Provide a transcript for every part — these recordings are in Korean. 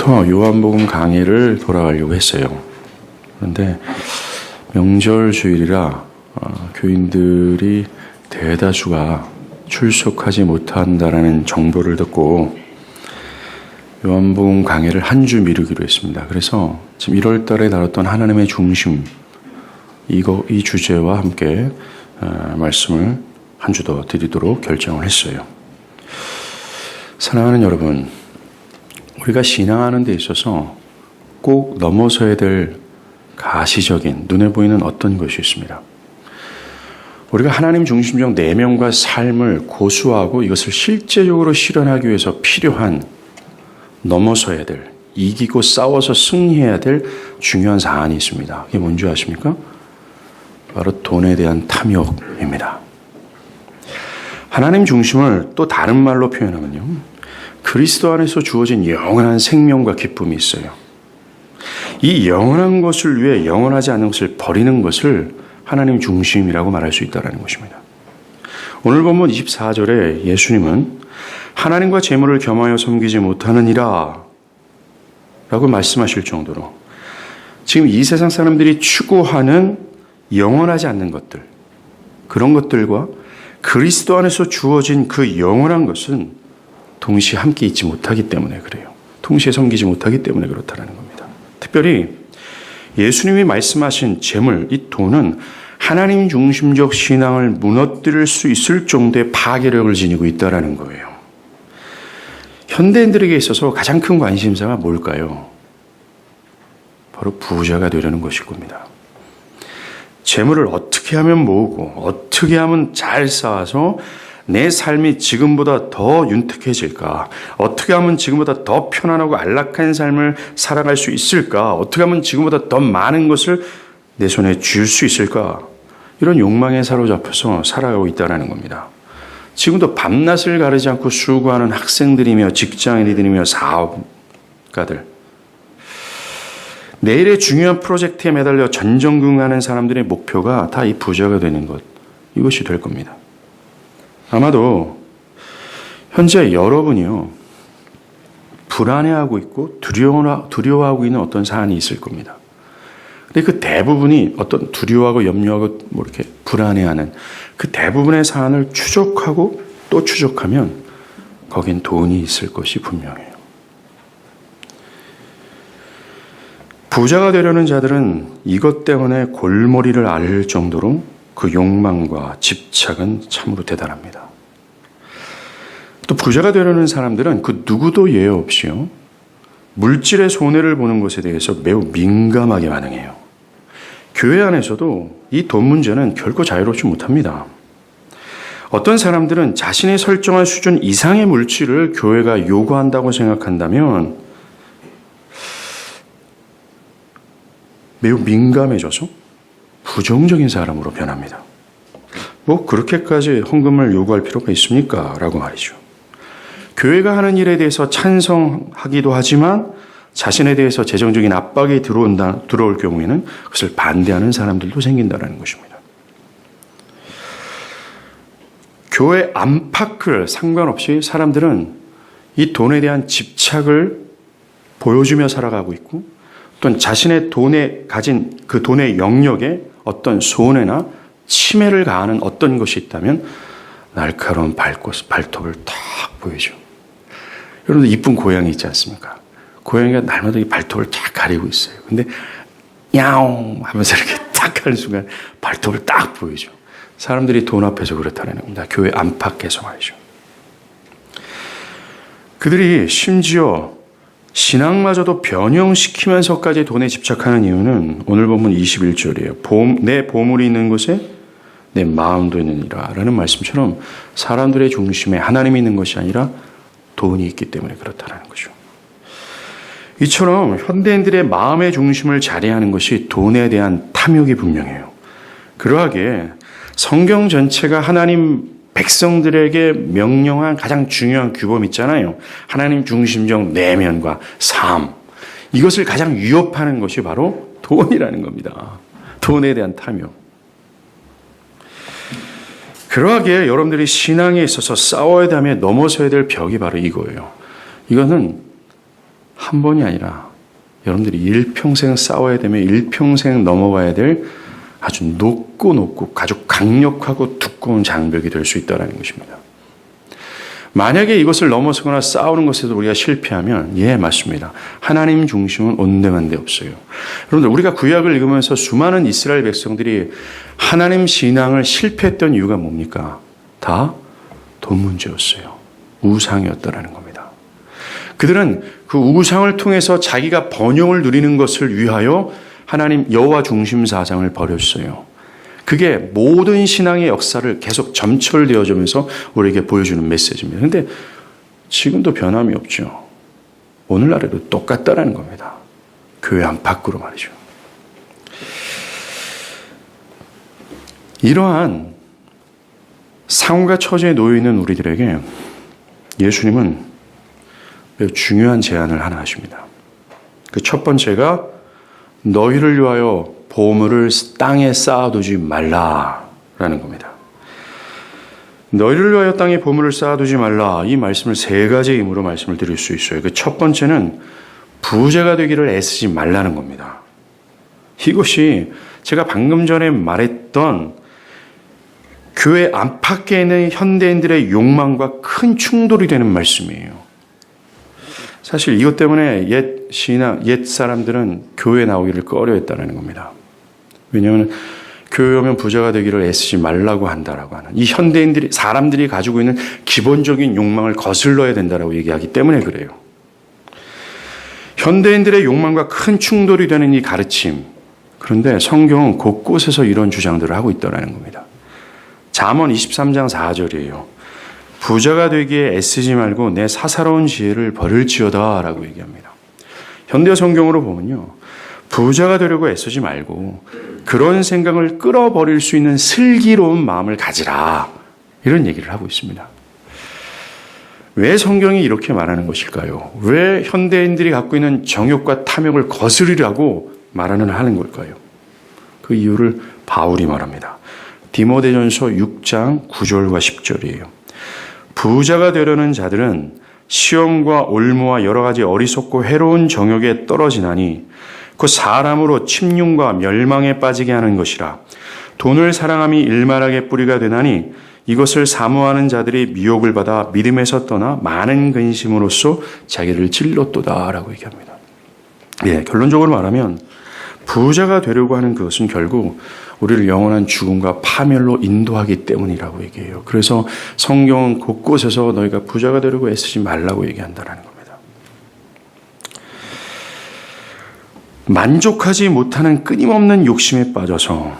오늘부터 요한복음 강의를 돌아가려고 했어요. 그런데 명절 주일이라 교인들이 대다수가 출석하지 못한다라는 정보를 듣고 요한복음 강의를 한 주 미루기로 했습니다. 그래서 지금 1월 달에 다뤘던 하나님의 중심 이 주제와 함께 말씀을 한 주 더 드리도록 결정을 했어요. 사랑하는 여러분, 우리가 신앙하는 데 있어서 꼭 넘어서야 될 가시적인 눈에 보이는 어떤 것이 있습니다. 우리가 하나님 중심적 내면과 삶을 고수하고 이것을 실제적으로 실현하기 위해서 필요한 넘어서야 될, 이기고 싸워서 승리해야 될 중요한 사안이 있습니다. 그게 뭔지 아십니까? 바로 돈에 대한 탐욕입니다. 하나님 중심을 또 다른 말로 표현하면요, 그리스도 안에서 주어진 영원한 생명과 기쁨이 있어요. 이 영원한 것을 위해 영원하지 않은 것을 버리는 것을 하나님 중심이라고 말할 수 있다는 것입니다. 오늘 본문 24절에 예수님은 하나님과 재물을 겸하여 섬기지 못하느니라 라고 말씀하실 정도로 지금 이 세상 사람들이 추구하는 영원하지 않는 것들, 그런 것들과 그리스도 안에서 주어진 그 영원한 것은 동시에 함께 있지 못하기 때문에 그래요. 동시에 섬기지 못하기 때문에 그렇다는 겁니다. 특별히 예수님이 말씀하신 재물, 이 돈은 하나님 중심적 신앙을 무너뜨릴 수 있을 정도의 파괴력을 지니고 있다는 거예요. 현대인들에게 있어서 가장 큰 관심사가 뭘까요? 바로 부자가 되려는 것일 겁니다. 재물을 어떻게 하면 모으고 어떻게 하면 잘 쌓아서 내 삶이 지금보다 더 윤택해질까? 어떻게 하면 지금보다 더 편안하고 안락한 삶을 살아갈 수 있을까? 어떻게 하면 지금보다 더 많은 것을 내 손에 쥘 수 있을까? 이런 욕망에 사로잡혀서 살아가고 있다는 겁니다. 지금도 밤낮을 가리지 않고 수고하는 학생들이며 직장인들이며 사업가들, 내일의 중요한 프로젝트에 매달려 전전긍긍하는 사람들의 목표가 다 이 부자가 되는 것, 이것이 될 겁니다. 아마도 현재 여러분이요, 불안해하고 있고 두려워하고 있는 어떤 사안이 있을 겁니다. 근데 그 대부분이 어떤 두려워하고 염려하고 이렇게 불안해하는 그 대부분의 사안을 추적하고 또 추적하면 거긴 돈이 있을 것이 분명해요. 부자가 되려는 자들은 이것 때문에 골머리를 앓을 정도로 그 욕망과 집착은 참으로 대단합니다. 또 부자가 되려는 사람들은 그 누구도 예외 없이요, 물질의 손해를 보는 것에 대해서 매우 민감하게 반응해요. 교회 안에서도 이 돈 문제는 결코 자유롭지 못합니다. 어떤 사람들은 자신이 설정한 수준 이상의 물질을 교회가 요구한다고 생각한다면 매우 민감해져서 부정적인 사람으로 변합니다. 뭐 그렇게까지 헌금을 요구할 필요가 있습니까? 라고 말이죠. 교회가 하는 일에 대해서 찬성하기도 하지만 자신에 대해서 재정적인 압박이 들어올 경우에는 그것을 반대하는 사람들도 생긴다는 것입니다. 교회 안팎을 상관없이 사람들은 이 돈에 대한 집착을 보여주며 살아가고 있고, 또는 자신의 돈에 가진 그 돈의 영역에 어떤 손해나 침해를 가하는 어떤 것이 있다면 날카로운 발톱을 탁 보여줘. 여러분들 이쁜 고양이 있지 않습니까? 고양이가 날마다 이 발톱을 탁 가리고 있어요. 근데 야옹 하면서 이렇게 딱 하는 순간 발톱을 딱 보여줘. 사람들이 돈 앞에서 그렇다는 겁니다. 교회 안팎에서 말이죠. 그들이 심지어 신앙마저도 변형시키면서까지 돈에 집착하는 이유는 오늘 본문 21절이에요. 내 보물이 있는 곳에 내 마음도 있느니라 라는 말씀처럼 사람들의 중심에 하나님이 있는 것이 아니라 돈이 있기 때문에 그렇다는 거죠. 이처럼 현대인들의 마음의 중심을 자리하는 것이 돈에 대한 탐욕이 분명해요. 그러하기에 성경 전체가 하나님 백성들에게 명령한 가장 중요한 규범 있잖아요. 하나님 중심적 내면과 삶. 이것을 가장 위협하는 것이 바로 돈이라는 겁니다. 돈에 대한 탐욕. 그러하기에 여러분들이 신앙에 있어서 싸워야 되며 넘어서야 될 벽이 바로 이거예요. 이거는 한 번이 아니라 여러분들이 일평생 싸워야 되며 일평생 넘어가야 될 아주 높고 아주 강력하고 두꺼운 장벽이 될 수 있다는 것입니다. 만약에 이것을 넘어서거나 싸우는 것에도 우리가 실패하면 예, 맞습니다. 하나님 중심은 온데간 데 없어요. 여러분들, 우리가 구약을 읽으면서 수많은 이스라엘 백성들이 하나님 신앙을 실패했던 이유가 뭡니까? 다 돈 문제였어요. 우상이었다라는 겁니다. 그들은 그 우상을 통해서 자기가 번영을 누리는 것을 위하여 하나님 여호와 중심 사상을 버렸어요. 그게 모든 신앙의 역사를 계속 점철되어지면서 우리에게 보여주는 메시지입니다. 그런데 지금도 변함이 없죠. 오늘날에도 똑같다라는 겁니다. 교회 안팎으로 말이죠. 이러한 상황과 처지에 놓여 있는 우리들에게 예수님은 매우 중요한 제안을 하나 하십니다. 그 첫 번째가 너희를 위하여 보물을 땅에 쌓아두지 말라라는 겁니다. 너희를 위하여 땅에 보물을 쌓아두지 말라, 이 말씀을 세 가지 의미로 말씀을 드릴 수 있어요. 그 첫 번째는 부자가 되기를 애쓰지 말라는 겁니다. 이것이 제가 방금 전에 말했던 교회 안팎에 있는 현대인들의 욕망과 큰 충돌이 되는 말씀이에요. 사실 이것 때문에 옛 사람들은 교회 나오기를 꺼려했다는 겁니다. 왜냐하면 교회 오면 부자가 되기를 애쓰지 말라고 한다라고 하는 이 현대인들이, 사람들이 가지고 있는 기본적인 욕망을 거슬러야 된다라고 얘기하기 때문에 그래요. 현대인들의 욕망과 큰 충돌이 되는 이 가르침, 그런데 성경은 곳곳에서 이런 주장들을 하고 있다는 겁니다. 잠언 23장 4절이에요. 부자가 되기에 애쓰지 말고 내 사사로운 지혜를 버릴지어다 라고 얘기합니다. 현대 성경으로 보면요, 부자가 되려고 애쓰지 말고 그런 생각을 끌어버릴 수 있는 슬기로운 마음을 가지라, 이런 얘기를 하고 있습니다. 왜 성경이 이렇게 말하는 것일까요? 왜 현대인들이 갖고 있는 정욕과 탐욕을 거스르라고 하는 걸까요? 그 이유를 바울이 말합니다. 디모데전서 6장 9절과 10절이에요. 부자가 되려는 자들은 시험과 올무와 여러 가지 어리석고 해로운 정욕에 떨어지나니 그 사람으로 침륜과 멸망에 빠지게 하는 것이라. 돈을 사랑함이 일말하게 뿌리가 되나니 이것을 사모하는 자들이 미혹을 받아 믿음에서 떠나 많은 근심으로써 자기를 찔렀도다라고 얘기합니다. 예, 결론적으로 말하면 부자가 되려고 하는 그것은 결국 우리를 영원한 죽음과 파멸로 인도하기 때문이라고 얘기해요. 그래서 성경은 곳곳에서 너희가 부자가 되려고 애쓰지 말라고 얘기한다는 겁니다. 만족하지 못하는 끊임없는 욕심에 빠져서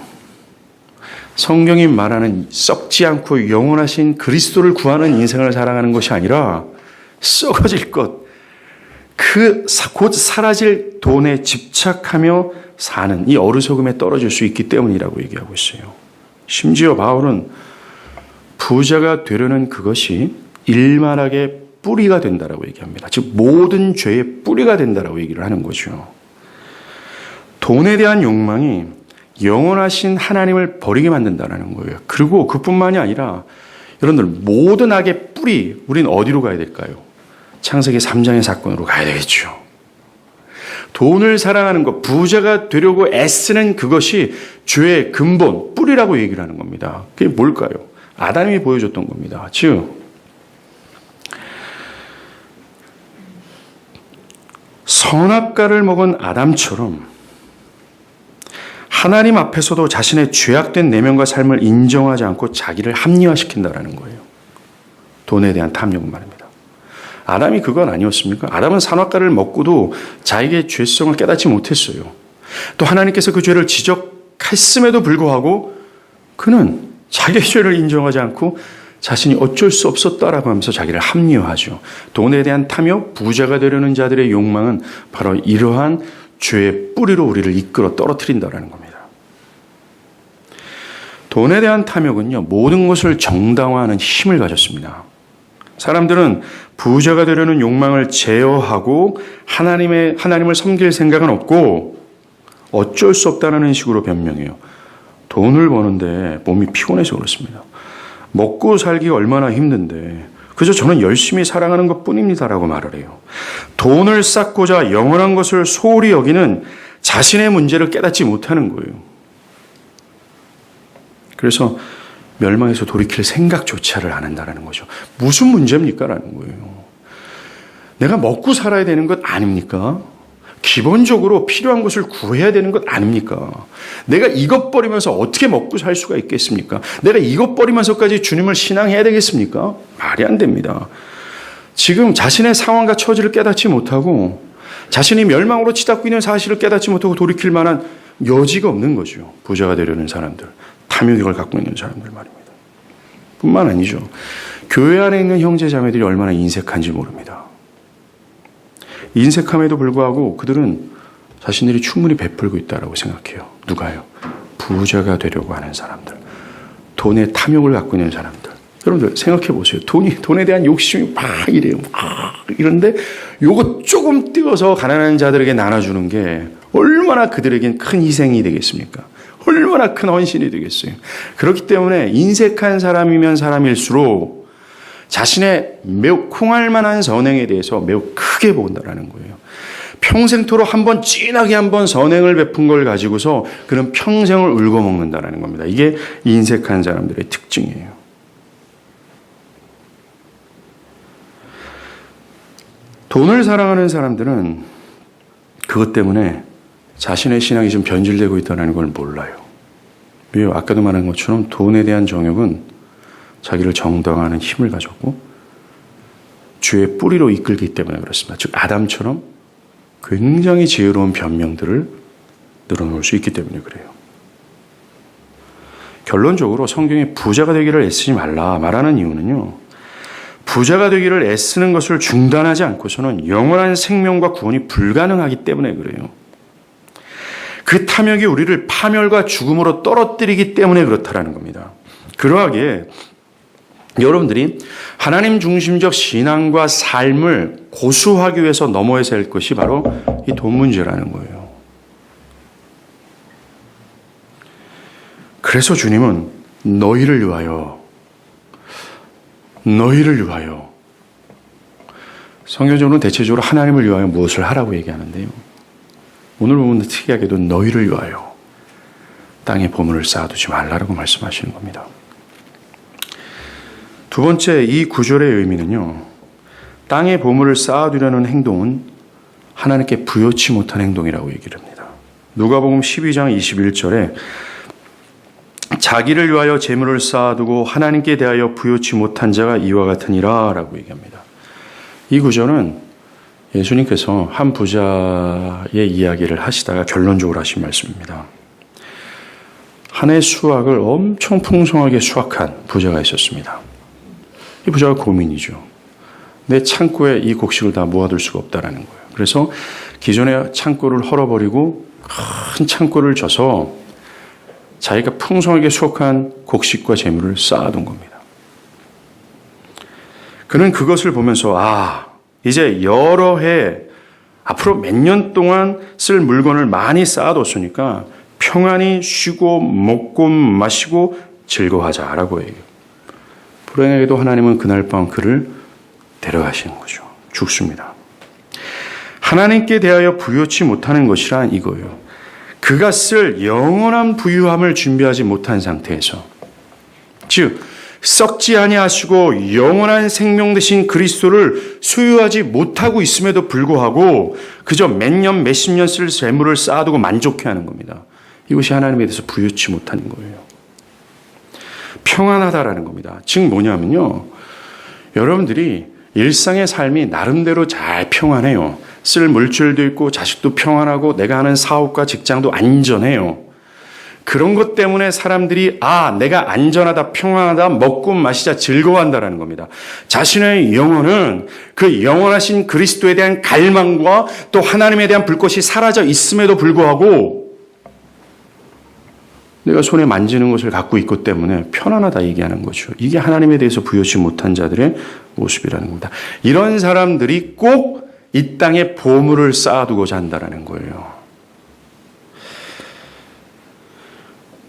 성경이 말하는 썩지 않고 영원하신 그리스도를 구하는 인생을 살아가는 것이 아니라 썩어질 것, 곧 사라질 돈에 집착하며 사는 이 어리석음에 떨어질 수 있기 때문이라고 얘기하고 있어요. 심지어 바울은 부자가 되려는 그것이 일말하게 뿌리가 된다라고 얘기합니다. 즉 모든 죄의 뿌리가 된다라고 얘기를 하는 거죠. 돈에 대한 욕망이 영원하신 하나님을 버리게 만든다는 거예요. 그리고 그뿐만이 아니라 여러분들 모든 악의 뿌리, 우린 어디로 가야 될까요? 창세기 3장의 사건으로 가야 되겠죠. 돈을 사랑하는 것, 부자가 되려고 애쓰는 그것이 죄의 근본, 뿌리라고 얘기를 하는 겁니다. 그게 뭘까요? 아담이 보여줬던 겁니다. 즉 선악과를 먹은 아담처럼 하나님 앞에서도 자신의 죄악된 내면과 삶을 인정하지 않고 자기를 합리화시킨다는 거예요. 돈에 대한 탐욕은 말입니다. 아담이 그건 아니었습니까? 아담은 선악과를 먹고도 자기의 죄성을 깨닫지 못했어요. 또 하나님께서 그 죄를 지적했음에도 불구하고 그는 자기의 죄를 인정하지 않고 자신이 어쩔 수 없었다라고 하면서 자기를 합리화하죠. 돈에 대한 탐욕, 부자가 되려는 자들의 욕망은 바로 이러한 죄의 뿌리로 우리를 이끌어 떨어뜨린다는 겁니다. 돈에 대한 탐욕은요, 모든 것을 정당화하는 힘을 가졌습니다. 사람들은 부자가 되려는 욕망을 제어하고 하나님을 섬길 생각은 없고 어쩔 수 없다는 식으로 변명해요. 돈을 버는데 몸이 피곤해서 그렇습니다. 먹고 살기가 얼마나 힘든데 그저 저는 열심히 살아가는 것뿐입니다라고 말을 해요. 돈을 쌓고자 영원한 것을 소홀히 여기는 자신의 문제를 깨닫지 못하는 거예요. 그래서 멸망에서 돌이킬 생각조차를 안 한다는 거죠. 무슨 문제입니까? 라는 거예요. 내가 먹고 살아야 되는 것 아닙니까? 기본적으로 필요한 것을 구해야 되는 것 아닙니까? 내가 이것 버리면서 어떻게 먹고 살 수가 있겠습니까? 내가 이것 버리면서까지 주님을 신앙해야 되겠습니까? 말이 안 됩니다. 지금 자신의 상황과 처지를 깨닫지 못하고 자신이 멸망으로 치닫고 있는 사실을 깨닫지 못하고 돌이킬 만한 여지가 없는 거죠. 부자가 되려는 사람들, 탐욕을 갖고 있는 사람들 말입니다. 뿐만 아니죠. 교회 안에 있는 형제 자매들이 얼마나 인색한지 모릅니다. 인색함에도 불구하고 그들은 자신들이 충분히 베풀고 있다고 생각해요. 누가요? 부자가 되려고 하는 사람들, 돈에 탐욕을 갖고 있는 사람들. 여러분들 생각해 보세요. 돈에 대한 욕심이 막 이래요. 이런데 요거 조금 띄워서 가난한 자들에게 나눠주는 게 얼마나 그들에겐 큰 희생이 되겠습니까? 얼마나 큰 헌신이 되겠어요. 그렇기 때문에 인색한 사람이면 사람일수록 자신의 매우 콩할 만한 선행에 대해서 매우 크게 본다라는 거예요. 평생토록 한번 진하게 한번 선행을 베푼 걸 가지고서 그는 평생을 울고 먹는다라는 겁니다. 이게 인색한 사람들의 특징이에요. 돈을 사랑하는 사람들은 그것 때문에 자신의 신앙이 좀 변질되고 있다는 걸 몰라요. 왜요? 아까도 말한 것처럼 돈에 대한 정욕은 자기를 정당화하는 힘을 가졌고 죄의 뿌리로 이끌기 때문에 그렇습니다. 즉 아담처럼 굉장히 지혜로운 변명들을 늘어놓을 수 있기 때문에 그래요. 결론적으로 성경에 부자가 되기를 애쓰지 말라 말하는 이유는요. 부자가 되기를 애쓰는 것을 중단하지 않고서는 영원한 생명과 구원이 불가능하기 때문에 그래요. 그 탐욕이 우리를 파멸과 죽음으로 떨어뜨리기 때문에 그렇다라는 겁니다. 그러하기에 여러분들이 하나님 중심적 신앙과 삶을 고수하기 위해서 넘어야 할 것이 바로 이 돈 문제라는 거예요. 그래서 주님은 너희를 위하여 성경적으로는 대체적으로 하나님을 위하여 무엇을 하라고 얘기하는데요. 오늘 보면 특이하게도 너희를 위하여 땅에 보물을 쌓아두지 말라라고 말씀하시는 겁니다. 두 번째 이 구절의 의미는요. 땅에 보물을 쌓아두려는 행동은 하나님께 부요치 못한 행동이라고 얘기를 합니다. 누가복음 12장 21절에 자기를 위하여 재물을 쌓아두고 하나님께 대하여 부요치 못한 자가 이와 같으니라 라고 얘기합니다. 이 구절은 예수님께서 한 부자의 이야기를 하시다가 결론적으로 하신 말씀입니다. 한 해 수확을 엄청 풍성하게 수확한 부자가 있었습니다. 이 부자가 고민이죠. 내 창고에 이 곡식을 다 모아둘 수가 없다라는 거예요. 그래서 기존의 창고를 헐어버리고 큰 창고를 져서 자기가 풍성하게 수확한 곡식과 재물을 쌓아둔 겁니다. 그는 그것을 보면서 이제 여러 해 앞으로 몇 년 동안 쓸 물건을 많이 쌓아뒀으니까 평안히 쉬고 먹고 마시고 즐거워하자라고 해요. 불행하게도 하나님은 그날 밤 그를 데려가시는 거죠. 죽습니다. 하나님께 대하여 부요치 못하는 것이란 이거예요. 그가 쓸 영원한 부유함을 준비하지 못한 상태에서, 즉 썩지 아니하시고 영원한 생명 되신 그리스도를 소유하지 못하고 있음에도 불구하고 그저 몇 년 몇십 년 쓸 재물을 쌓아두고 만족해하는 겁니다. 이것이 하나님에 대해서 부요치 못하는 거예요. 평안하다라는 겁니다. 즉 뭐냐면요. 여러분들이 일상의 삶이 나름대로 잘 평안해요. 쓸 물질도 있고 자식도 평안하고 내가 하는 사업과 직장도 안전해요. 그런 것 때문에 사람들이 내가 안전하다, 평안하다, 먹고 마시자 즐거워한다라는 겁니다. 자신의 영혼은 그 영원하신 그리스도에 대한 갈망과 또 하나님에 대한 불꽃이 사라져 있음에도 불구하고 내가 손에 만지는 것을 갖고 있기 때문에 편안하다 얘기하는 거죠. 이게 하나님에 대해서 부요치 못한 자들의 모습이라는 겁니다. 이런 사람들이 꼭 이 땅에 보물을 쌓아두고자 한다는 거예요.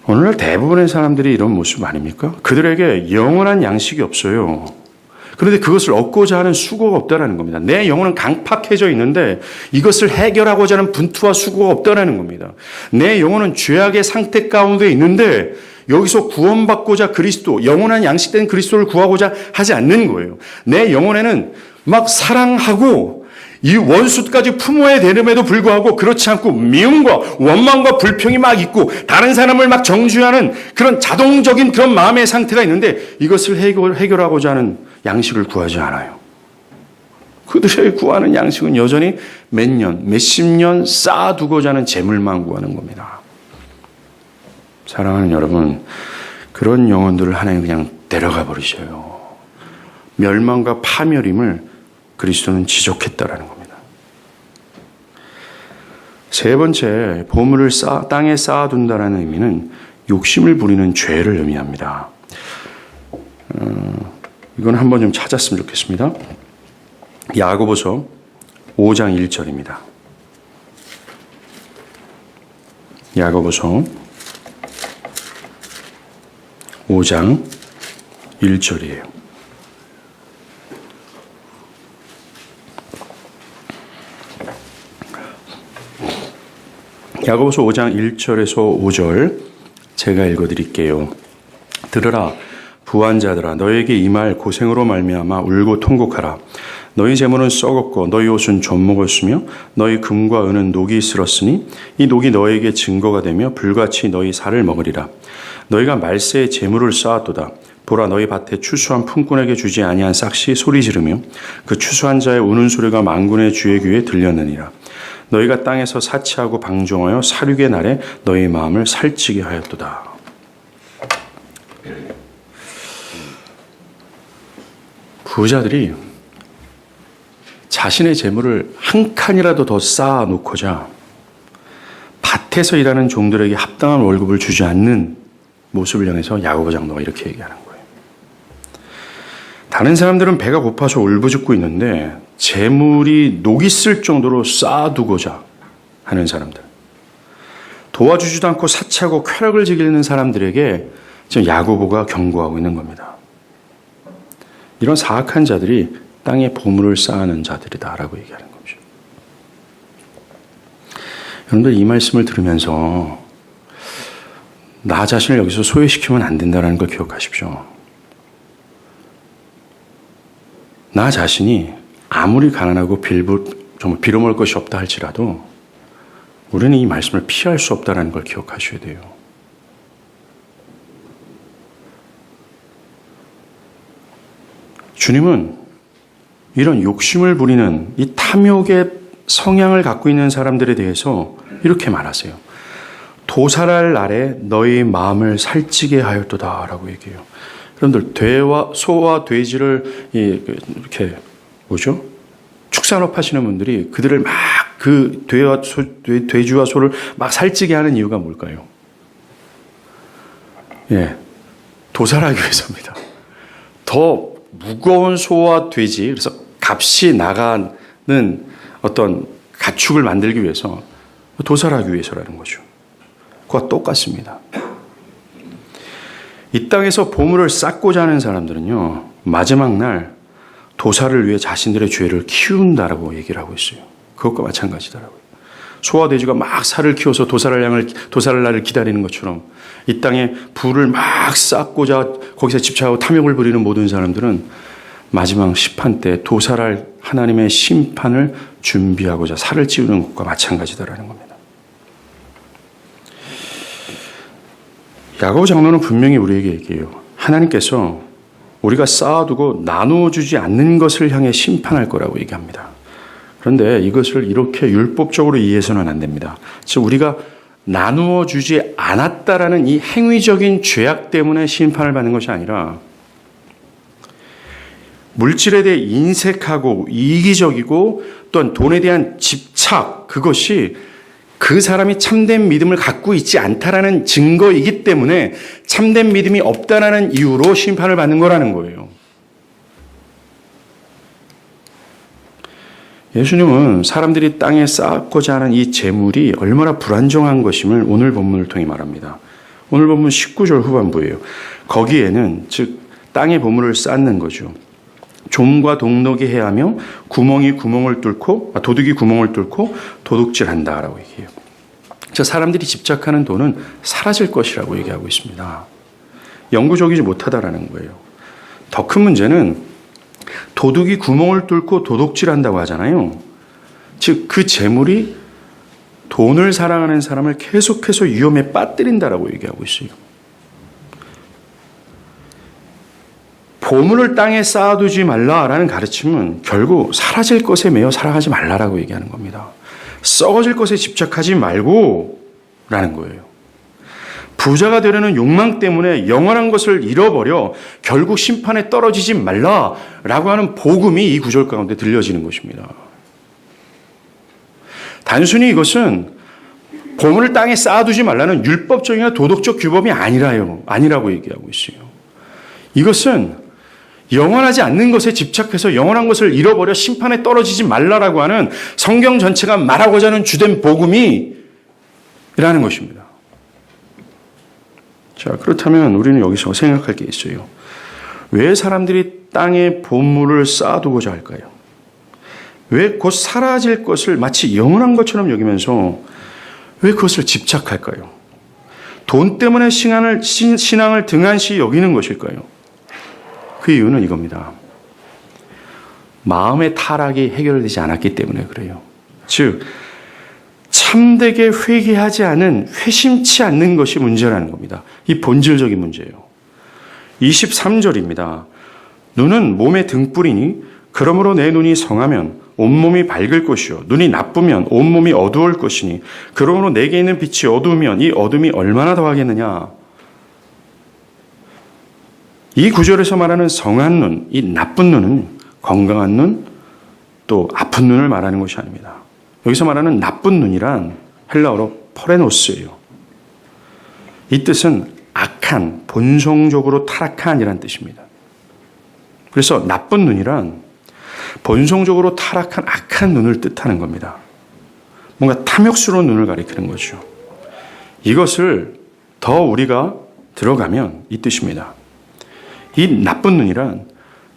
오늘날 대부분의 사람들이 이런 모습 아닙니까? 그들에게 영원한 양식이 없어요. 그런데 그것을 얻고자 하는 수고가 없다라는 겁니다. 내 영혼은 강팍해져 있는데 이것을 해결하고자 하는 분투와 수고가 없다라는 겁니다. 내 영혼은 죄악의 상태 가운데 있는데 여기서 구원받고자 그리스도, 영원한 양식된 그리스도를 구하고자 하지 않는 거예요. 내 영혼에는 막 사랑하고 이 원수까지 품어야 되는데도 불구하고 그렇지 않고 미움과 원망과 불평이 막 있고 다른 사람을 막 정죄하는 그런 자동적인 그런 마음의 상태가 있는데 이것을 해결하고자 하는 양식을 구하지 않아요. 그들의 구하는 양식은 여전히 몇 년, 몇십 년 쌓아두고자 하는 재물만 구하는 겁니다. 사랑하는 여러분, 그런 영혼들을 하나님 그냥 데려가 버리셔요. 멸망과 파멸임을 그리스도는 지적했다라는 겁니다. 세 번째, 보물을 땅에 쌓아둔다라는 의미는 욕심을 부리는 죄를 의미합니다. 이건 한번 좀 찾았으면 좋겠습니다. 야고보서 5장 1절입니다. 야고보서 5장 1절이에요. 야고보서 5장 1절에서 5절 제가 읽어드릴게요. 들으라 부한 자들아 너에게 임할 고생으로 말미암아 울고 통곡하라. 너희 재물은 썩었고 너희 옷은 좀 먹었으며 너희 금과 은은 녹이 쓸었으니 이 녹이 너에게 증거가 되며 불같이 너희 살을 먹으리라. 너희가 말세에 재물을 쌓았도다. 보라 너희 밭에 추수한 품꾼에게 주지 아니한 싹시 소리 지르며 그 추수한 자의 우는 소리가 만군의 주의 귀에 들렸느니라. 너희가 땅에서 사치하고 방종하여 살육의 날에 너희 마음을 살찌게 하였도다. 부자들이 자신의 재물을 한 칸이라도 더 쌓아놓고자 밭에서 일하는 종들에게 합당한 월급을 주지 않는 모습을 향해서 야고보 장로가 이렇게 얘기하는 거예요. 다른 사람들은 배가 고파서 울부짖고 있는데 재물이 녹이 쓸 정도로 쌓아두고자 하는 사람들, 도와주지도 않고 사치하고 쾌락을 즐기는 사람들에게 지금 야고보가 경고하고 있는 겁니다. 이런 사악한 자들이 땅에 보물을 쌓아놓은 자들이다라고 얘기하는 거죠. 여러분들 이 말씀을 들으면서 나 자신을 여기서 소외시키면 안 된다는 걸 기억하십시오. 나 자신이 아무리 가난하고 정말 빌어먹을 것이 없다 할지라도 우리는 이 말씀을 피할 수 없다는 걸 기억하셔야 돼요. 주님은 이런 욕심을 부리는 이 탐욕의 성향을 갖고 있는 사람들에 대해서 이렇게 말하세요. 도살할 날에 너희 마음을 살찌게 하였도다 라고 얘기해요. 여러분들 소와 돼지를 이렇게 축산업 하시는 분들이 그들을 막 그 돼지와 소를 막 살찌게 하는 이유가 뭘까요? 도살하기 위해서입니다. 더 무거운 소와 돼지, 그래서 값이 나가는 어떤 가축을 만들기 위해서 도살하기 위해서라는 거죠. 그와 똑같습니다. 이 땅에서 보물을 쌓고자 하는 사람들은요, 마지막 날 도살을 위해 자신들의 죄를 키운다라고 얘기를 하고 있어요. 그것과 마찬가지더라고요. 소와 돼지가 막 살을 키워서 도살할 날을 기다리는 것처럼 이 땅에 부를 막 쌓고자 거기서 집착하고 탐욕을 부리는 모든 사람들은 마지막 심판 때 도살할 하나님의 심판을 준비하고자 살을 찌우는 것과 마찬가지다라는 겁니다. 야고보 장로는 분명히 우리에게 얘기해요. 하나님께서 우리가 쌓아두고 나누어 주지 않는 것을 향해 심판할 거라고 얘기합니다. 그런데 이것을 이렇게 율법적으로 이해해서는 안 됩니다. 즉 우리가 나누어 주지 않았다라는 이 행위적인 죄악 때문에 심판을 받는 것이 아니라 물질에 대해 인색하고 이기적이고 또한 돈에 대한 집착, 그것이 그 사람이 참된 믿음을 갖고 있지 않다라는 증거이기 때문에 참된 믿음이 없다라는 이유로 심판을 받는 거라는 거예요. 예수님은 사람들이 땅에 쌓고자 하는 이 재물이 얼마나 불안정한 것임을 오늘 본문을 통해 말합니다. 오늘 본문 19절 후반부예요. 거기에는 즉 땅의 보물을 쌓는 거죠. 좀과 동록이 해하며 도둑이 구멍을 뚫고 도둑질한다라고 얘기해요. 사람들이 집착하는 돈은 사라질 것이라고 얘기하고 있습니다. 영구적이지 못하다라는 거예요. 더 큰 문제는 도둑이 구멍을 뚫고 도둑질한다고 하잖아요. 즉 그 재물이 돈을 사랑하는 사람을 계속해서 위험에 빠뜨린다라고 얘기하고 있어요. 보물을 땅에 쌓아두지 말라라는 가르침은 결국 사라질 것에 매여 살아가지 말라라고 얘기하는 겁니다. 썩어질 것에 집착하지 말고 라는 거예요. 부자가 되려는 욕망 때문에 영원한 것을 잃어버려 결국 심판에 떨어지지 말라라고 하는 복음이 이 구절 가운데 들려지는 것입니다. 단순히 이것은 보물을 땅에 쌓아두지 말라는 율법적이나 도덕적 규범이 아니라고 얘기하고 있어요. 이것은 영원하지 않는 것에 집착해서 영원한 것을 잃어버려 심판에 떨어지지 말라라고 하는 성경 전체가 말하고자 하는 주된 복음이라는 것입니다. 자, 그렇다면 우리는 여기서 생각할 게 있어요. 왜 사람들이 땅에 보물을 쌓아두고자 할까요? 왜 곧 사라질 것을 마치 영원한 것처럼 여기면서 왜 그것을 집착할까요? 돈 때문에 신앙을 등한시 여기는 것일까요? 그 이유는 이겁니다. 마음의 타락이 해결되지 않았기 때문에 그래요. 즉 참되게 회개하지 않은, 회심치 않는 것이 문제라는 겁니다. 이 본질적인 문제예요. 23절입니다. 눈은 몸의 등불이니 그러므로 내 눈이 성하면 온몸이 밝을 것이요 눈이 나쁘면 온몸이 어두울 것이니 그러므로 내게 있는 빛이 어두우면 이 어둠이 얼마나 더하겠느냐. 이 구절에서 말하는 성한 눈, 이 나쁜 눈은 건강한 눈, 또 아픈 눈을 말하는 것이 아닙니다. 여기서 말하는 나쁜 눈이란 헬라어로 포레노스예요. 이 뜻은 악한, 본성적으로 타락한이란 뜻입니다. 그래서 나쁜 눈이란 본성적으로 타락한 악한 눈을 뜻하는 겁니다. 뭔가 탐욕스러운 눈을 가리키는 거죠. 이것을 더 우리가 들어가면 이 뜻입니다. 이 나쁜 눈이란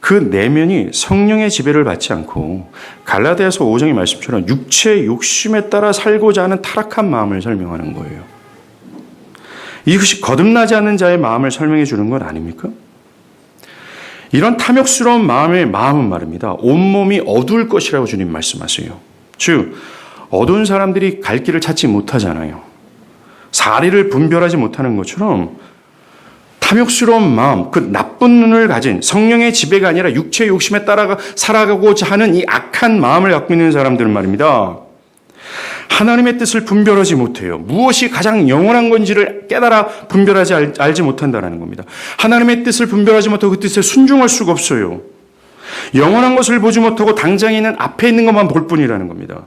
그 내면이 성령의 지배를 받지 않고 갈라디아서 5장의 말씀처럼 육체의 욕심에 따라 살고자 하는 타락한 마음을 설명하는 거예요. 이것이 거듭나지 않는 자의 마음을 설명해 주는 것 아닙니까? 이런 탐욕스러운 마음은 말입니다. 온몸이 어두울 것이라고 주님 말씀하세요. 즉 어두운 사람들이 갈 길을 찾지 못하잖아요. 사리를 분별하지 못하는 것처럼 탐욕스러운 마음, 그 나쁜 눈을 가진 성령의 지배가 아니라 육체의 욕심에 따라 살아가고자 하는 이 악한 마음을 갖고 있는 사람들은 말입니다. 하나님의 뜻을 분별하지 못해요. 무엇이 가장 영원한 건지를 깨달아 분별하지 알지 못한다는 겁니다. 하나님의 뜻을 분별하지 못하고 그 뜻에 순종할 수가 없어요. 영원한 것을 보지 못하고 당장에 있는 앞에 있는 것만 볼 뿐이라는 겁니다.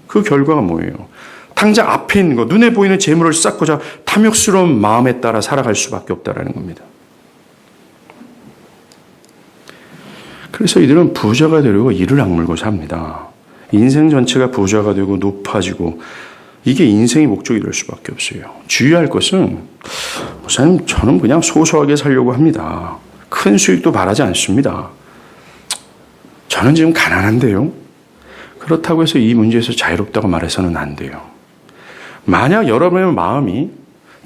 그 결과가 뭐예요? 당장 앞에 있는 것, 눈에 보이는 재물을 쌓고자 탐욕스러운 마음에 따라 살아갈 수밖에 없다는 겁니다. 그래서 이들은 부자가 되려고 이를 악물고 삽니다. 인생 전체가 부자가 되고 높아지고 이게 인생의 목적이 될 수밖에 없어요. 주의할 것은 목사님 저는 그냥 소소하게 살려고 합니다. 큰 수익도 바라지 않습니다. 저는 지금 가난한데요. 그렇다고 해서 이 문제에서 자유롭다고 말해서는 안 돼요. 만약 여러분의 마음이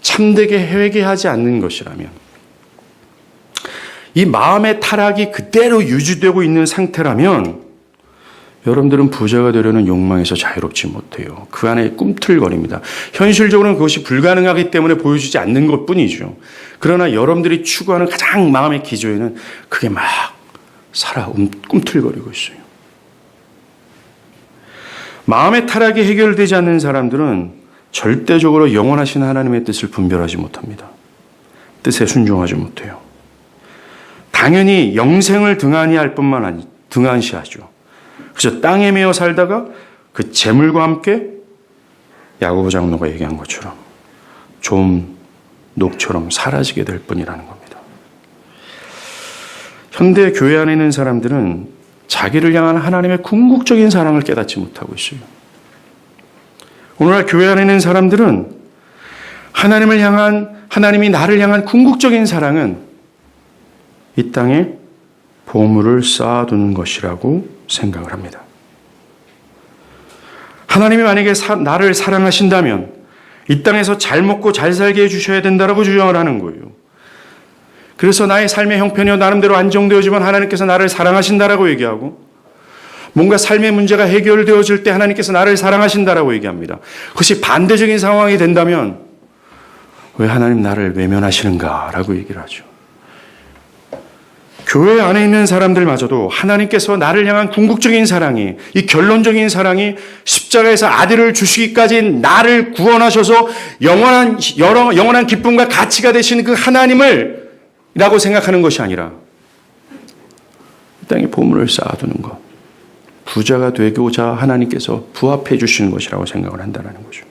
참되게 회개하지 않는 것이라면 이 마음의 타락이 그대로 유지되고 있는 상태라면 여러분들은 부자가 되려는 욕망에서 자유롭지 못해요. 그 안에 꿈틀거립니다. 현실적으로는 그것이 불가능하기 때문에 보여주지 않는 것뿐이죠. 그러나 여러분들이 추구하는 가장 마음의 기조에는 그게 막 꿈틀거리고 있어요. 마음의 타락이 해결되지 않는 사람들은 절대적으로 영원하신 하나님의 뜻을 분별하지 못합니다. 뜻에 순종하지 못해요. 당연히 영생을 등한시하죠. 그래서 땅에 매여 살다가 그 재물과 함께 야고보 장로가 얘기한 것처럼 좀 녹처럼 사라지게 될 뿐이라는 겁니다. 현대 교회 안에 있는 사람들은 자기를 향한 하나님의 궁극적인 사랑을 깨닫지 못하고 있어요. 오늘날 교회 안에 있는 사람들은 하나님이 나를 향한 궁극적인 사랑은 이 땅에 보물을 쌓아두는 것이라고 생각을 합니다. 하나님이 만약에 나를 사랑하신다면 이 땅에서 잘 먹고 잘 살게 해주셔야 된다라고 주장을 하는 거예요. 그래서 나의 삶의 형편이 나름대로 안정되어지면 하나님께서 나를 사랑하신다라고 얘기하고, 뭔가 삶의 문제가 해결되어질 때 하나님께서 나를 사랑하신다라고 얘기합니다. 그것이 반대적인 상황이 된다면 왜 하나님 나를 외면하시는가라고 얘기를 하죠. 교회 안에 있는 사람들마저도 하나님께서 나를 향한 궁극적인 사랑이, 이 결론적인 사랑이 십자가에서 아들을 주시기까지 나를 구원하셔서 영원한 기쁨과 가치가 되신 그 하나님을 라고 생각하는 것이 아니라 이 땅에 보물을 쌓아두는 것, 부자가 되고자 하나님께서 부합해 주시는 것이라고 생각을 한다는 거죠.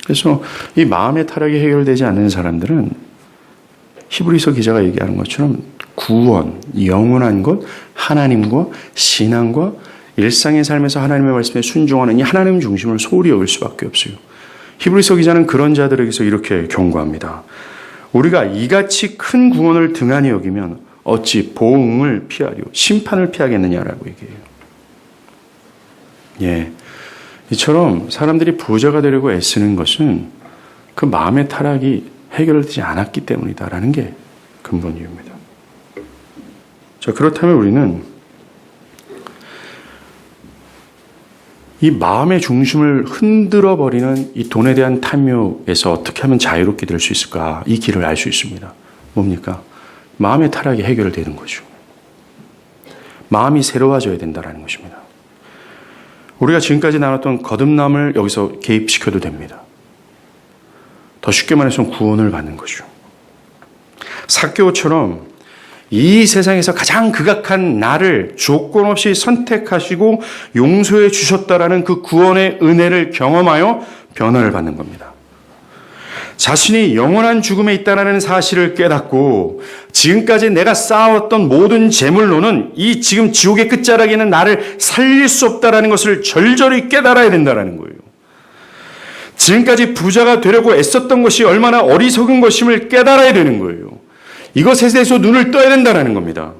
그래서 이 마음의 타락이 해결되지 않는 사람들은 히브리서 기자가 얘기하는 것처럼 구원, 영원한 것, 하나님과 신앙과 일상의 삶에서 하나님의 말씀에 순종하는 이 하나님 중심을 소홀히 여길 수밖에 없어요. 히브리서 기자는 그런 자들에게서 이렇게 경고합니다. 우리가 이같이 큰 구원을 등한히 여기면 어찌 보응을 피하려 심판을 피하겠느냐라고 얘기해요. 예, 이처럼 사람들이 부자가 되려고 애쓰는 것은 그 마음의 타락이 해결되지 않았기 때문이다라는 게 근본 이유입니다. 자, 그렇다면 우리는 이 마음의 중심을 흔들어 버리는 이 돈에 대한 탐욕에서 어떻게 하면 자유롭게 될 수 있을까? 이 길을 알 수 있습니다. 뭡니까? 마음의 타락이 해결되는 거죠. 마음이 새로워져야 된다는 것입니다. 우리가 지금까지 나눴던 거듭남을 여기서 개입시켜도 됩니다. 더 쉽게 말해서 구원을 받는 거죠. 삭개오처럼 이 세상에서 가장 극악한 나를 조건 없이 선택하시고 용서해 주셨다라는 그 구원의 은혜를 경험하여 변화를 받는 겁니다. 자신이 영원한 죽음에 있다는 사실을 깨닫고 지금까지 내가 쌓아왔던 모든 재물로는 이 지금 지옥의 끝자락에 있는 나를 살릴 수 없다는 것을 절절히 깨달아야 된다는 거예요. 지금까지 부자가 되려고 애썼던 것이 얼마나 어리석은 것임을 깨달아야 되는 거예요. 이것에 대해서 눈을 떠야 된다는 겁니다.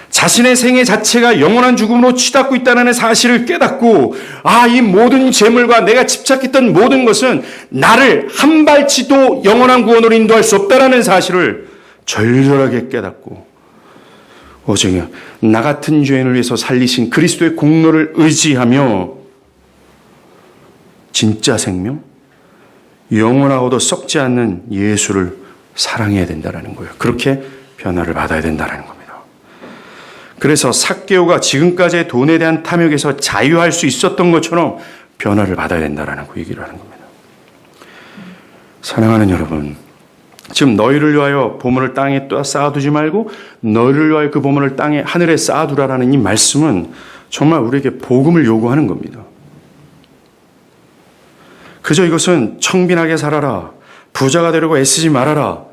자신의 생애 자체가 영원한 죽음으로 치닫고 있다는 사실을 깨닫고, 이 모든 재물과 내가 집착했던 모든 것은 나를 한 발치도 영원한 구원으로 인도할 수 없다는 사실을 절절하게 깨닫고, 오직 나 같은 죄인을 위해서 살리신 그리스도의 공로를 의지하며 진짜 생명, 영원하고도 썩지 않는 예수를 사랑해야 된다는 거예요. 그렇게 변화를 받아야 된다는 겁니다. 그래서 삭개오가 지금까지의 돈에 대한 탐욕에서 자유할 수 있었던 것처럼 변화를 받아야 된다는 그 얘기를 하는 겁니다. 사랑하는 여러분, 지금 너희를 위하여 보물을 땅에 쌓아두지 말고 너희를 위하여 그 보물을 땅에 하늘에 쌓아두라라는 이 말씀은 정말 우리에게 복음을 요구하는 겁니다. 그저 이것은 청빈하게 살아라, 부자가 되려고 애쓰지 말아라,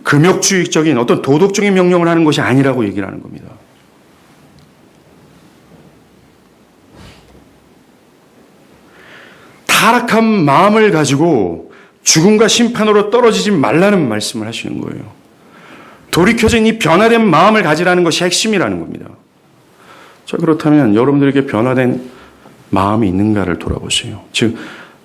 금욕주의적인 어떤 도덕적인 명령을 하는 것이 아니라고 얘기를 하는 겁니다. 타락한 마음을 가지고 죽음과 심판으로 떨어지지 말라는 말씀을 하시는 거예요. 돌이켜진 이 변화된 마음을 가지라는 것이 핵심이라는 겁니다. 자, 그렇다면 여러분들에게 변화된 마음이 있는가를 돌아보세요. 즉,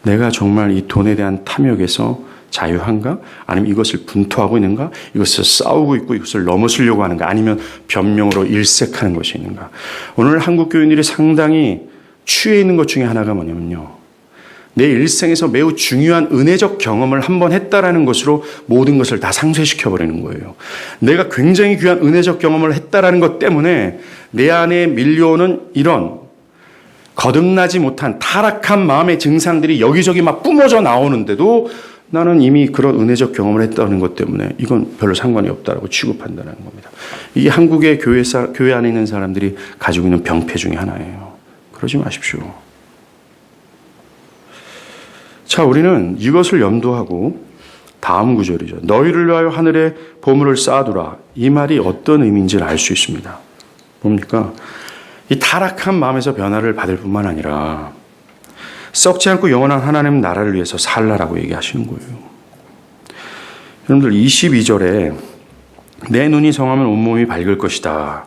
내가 정말 이 돈에 대한 탐욕에서 자유한가? 아니면 이것을 분투하고 있는가? 이것을 싸우고 있고 이것을 넘어서려고 하는가? 아니면 변명으로 일색하는 것이 있는가? 오늘 한국 교인들이 상당히 취해 있는 것 중에 하나가 뭐냐면요, 내 일생에서 매우 중요한 은혜적 경험을 한번 했다라는 것으로 모든 것을 다 상쇄시켜버리는 거예요. 내가 굉장히 귀한 은혜적 경험을 했다라는 것 때문에 내 안에 밀려오는 이런 거듭나지 못한 타락한 마음의 증상들이 여기저기 막 뿜어져 나오는데도 나는 이미 그런 은혜적 경험을 했다는 것 때문에 이건 별로 상관이 없다라고 취급한다는 겁니다. 이게 한국의 교회 안에 있는 사람들이 가지고 있는 병폐 중에 하나예요. 그러지 마십시오. 자, 우리는 이것을 염두하고 다음 구절이죠. 너희를 위하여 하늘에 보물을 쌓아두라. 이 말이 어떤 의미인지를 알 수 있습니다. 뭡니까? 이 타락한 마음에서 변화를 받을 뿐만 아니라 썩지 않고 영원한 하나님 나라를 위해서 살라라고 얘기하시는 거예요. 여러분들 22절에 내 눈이 성하면 온몸이 밝을 것이다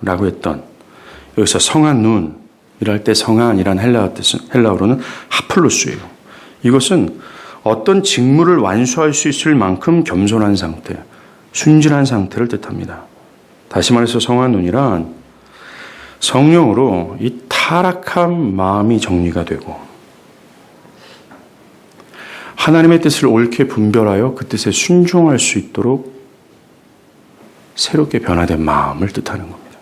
라고 했던, 여기서 성한 눈이랄 때 성한이란 헬라어로는 하플루스예요. 이것은 어떤 직무를 완수할 수 있을 만큼 겸손한 상태, 순진한 상태를 뜻합니다. 다시 말해서 성한 눈이란 성령으로 이 타락한 마음이 정리가 되고 하나님의 뜻을 옳게 분별하여 그 뜻에 순종할 수 있도록 새롭게 변화된 마음을 뜻하는 겁니다.